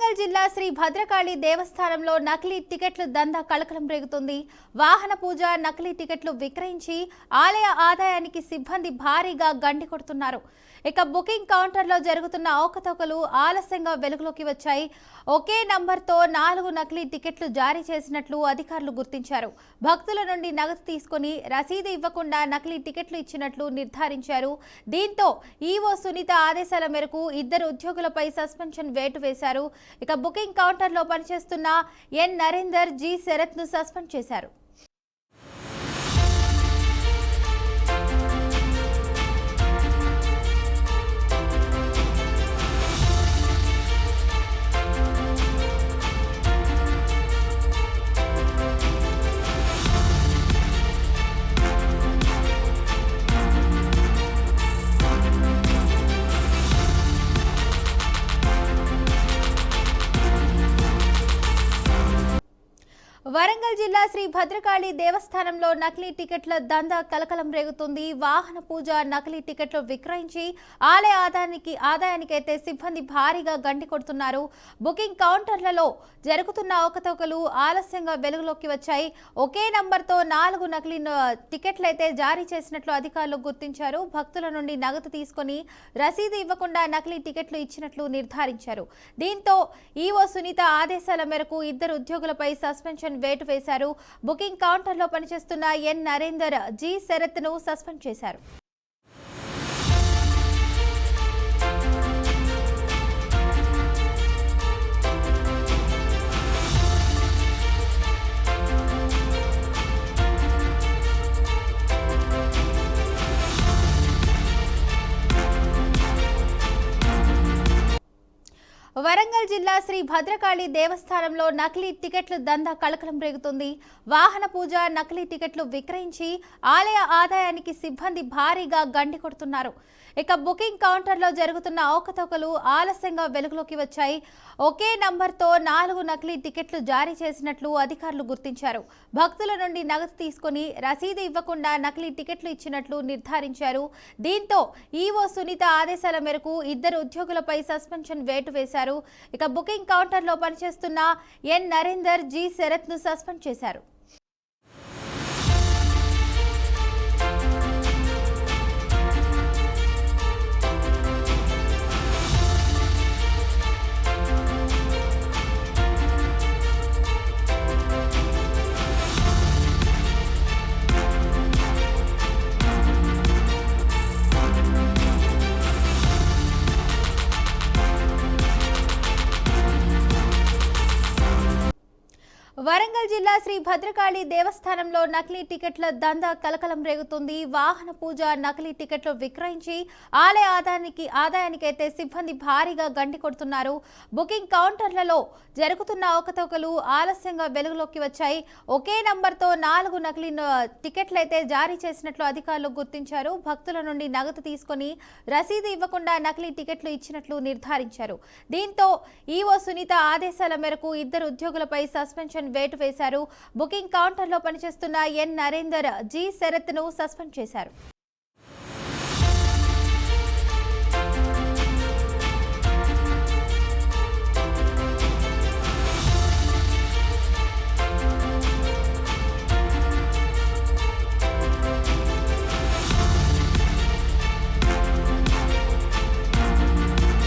వరంగల్ జిల్లా శ్రీ భద్రకాళి దేవస్థానంలో నకిలీ టికెట్లు దందా కలకలం రేగుతుంది. వాహన పూజ నకిలీ టికెట్లు విక్రయించి ఆలయ ఆదాయానికి సిబ్బంది భారీగా గండి కొడుతున్నారు. ఇక బుకింగ్ కౌంటర్లో జరుగుతున్న అవకతవకలు ఆలస్యంగా వెలుగులోకి వచ్చాయి. ఒకే నంబర్తో 4 నకిలీ టికెట్లు జారీ చేసినట్లు అధికారులు గుర్తించారు. భక్తుల నుండి నగదు తీసుకుని రసీదు ఇవ్వకుండా నకిలీ టికెట్లు ఇచ్చినట్లు నిర్ధారించారు. దీంతో ఈవో సునీత ఆదేశాల మేరకు 2 ఉద్యోగులపై సస్పెన్షన్ వేటు వేశారు. ఇక బుకింగ్ కౌంటర్లో పనిచేస్తున్న ఎన్ నరేందర్, జి శరత్ ను సస్పెండ్ చేశారు. వరంగల్ జిల్లా శ్రీ భద్రకాళి దేవస్థానంలో నకిలీ టికెట్ల దందా కలకలం రేగుతుంది. వాహన పూజ నకిలీ టికెట్లు విక్రయించి ఆలయ ఆదాయానికైతే సిబ్బంది భారీగా గండి కొడుతున్నారు. బుకింగ్ కౌంటర్లలో జరుగుతున్న అవకతవకలు ఆలస్యంగా వెలుగులోకి వచ్చాయి. ఒకే నంబర్తో 4 నకిలీ టికెట్లు అయితే జారీ చేసినట్లు అధికారులు గుర్తించారు. భక్తుల నుండి నగదు తీసుకుని రసీదు ఇవ్వకుండా నకిలీ టికెట్లు ఇచ్చినట్లు నిర్ధారించారు. దీంతో ఈవో సునీత ఆదేశాల మేరకు 2 ఉద్యోగులపై సస్పెన్షన్ వేటు వేశారు. బుకింగ్ కౌంటర్లో పనిచేస్తున్న ఎన్ నరేందర్, జి శరత్ ను సస్పెండ్ చేశారు. వరంగల్ జిల్లా శ్రీ భద్రకాళి దేవస్థానంలో నకిలీ టికెట్లు దందా కలకలం రేగుతుంది. వాహన పూజ నకిలీ టికెట్లు విక్రయించి ఆలయ ఆదాయానికి సిబ్బంది భారీగా గండి కొడుతున్నారు. ఇక బుకింగ్ కౌంటర్లో జరుగుతున్న అవకతవకలు ఆలస్యంగా వెలుగులోకి వచ్చాయి. ఒకే నంబర్తో 4 నకిలీ టికెట్లు జారీ చేసినట్లు అధికారులు గుర్తించారు. భక్తుల నుండి నగదు తీసుకుని రసీదు ఇవ్వకుండా నకిలీ టికెట్లు ఇచ్చినట్లు నిర్ధారించారు. దీంతో ఈవో సునీత ఆదేశాల మేరకు 2 ఉద్యోగులపై సస్పెన్షన్ వేటు వేశారు. ఇక బుకింగ్ కౌంటర్లో పనిచేస్తున్న ఎన్ నరేందర్, జి శరత్ ను సస్పెండ్ చేశారు. వరంగల్ జిల్లా శ్రీ భద్రకాళి దేవస్థానంలో నకిలీ టికెట్ల దందా కలకలం రేగుతుంది. వాహన పూజ నకిలీ టికెట్లు విక్రయించి ఆలయ ఆదాయానికైతే సిబ్బంది భారీగా గండి కొడుతున్నారు. బుకింగ్ కౌంటర్లలో జరుగుతున్న అవకతవకలు ఆలస్యంగా వెలుగులోకి వచ్చాయి. ఒకే నంబర్తో 4 నకిలీ టికెట్లు అయితే జారీ చేసినట్లు అధికారులు గుర్తించారు. భక్తుల నుండి నగదు తీసుకుని రసీదు ఇవ్వకుండా నకిలీ టికెట్లు ఇచ్చినట్లు నిర్ధారించారు. దీంతో ఈవో సునీత ఆదేశాల మేరకు 2 ఉద్యోగులపై సస్పెన్షన్ వేటు వేశారు. బుకింగ్ కౌంటర్లో పనిచేస్తున్న ఎన్ నరేందర్, జి శరత్ ను సస్పెండ్ చేశారు.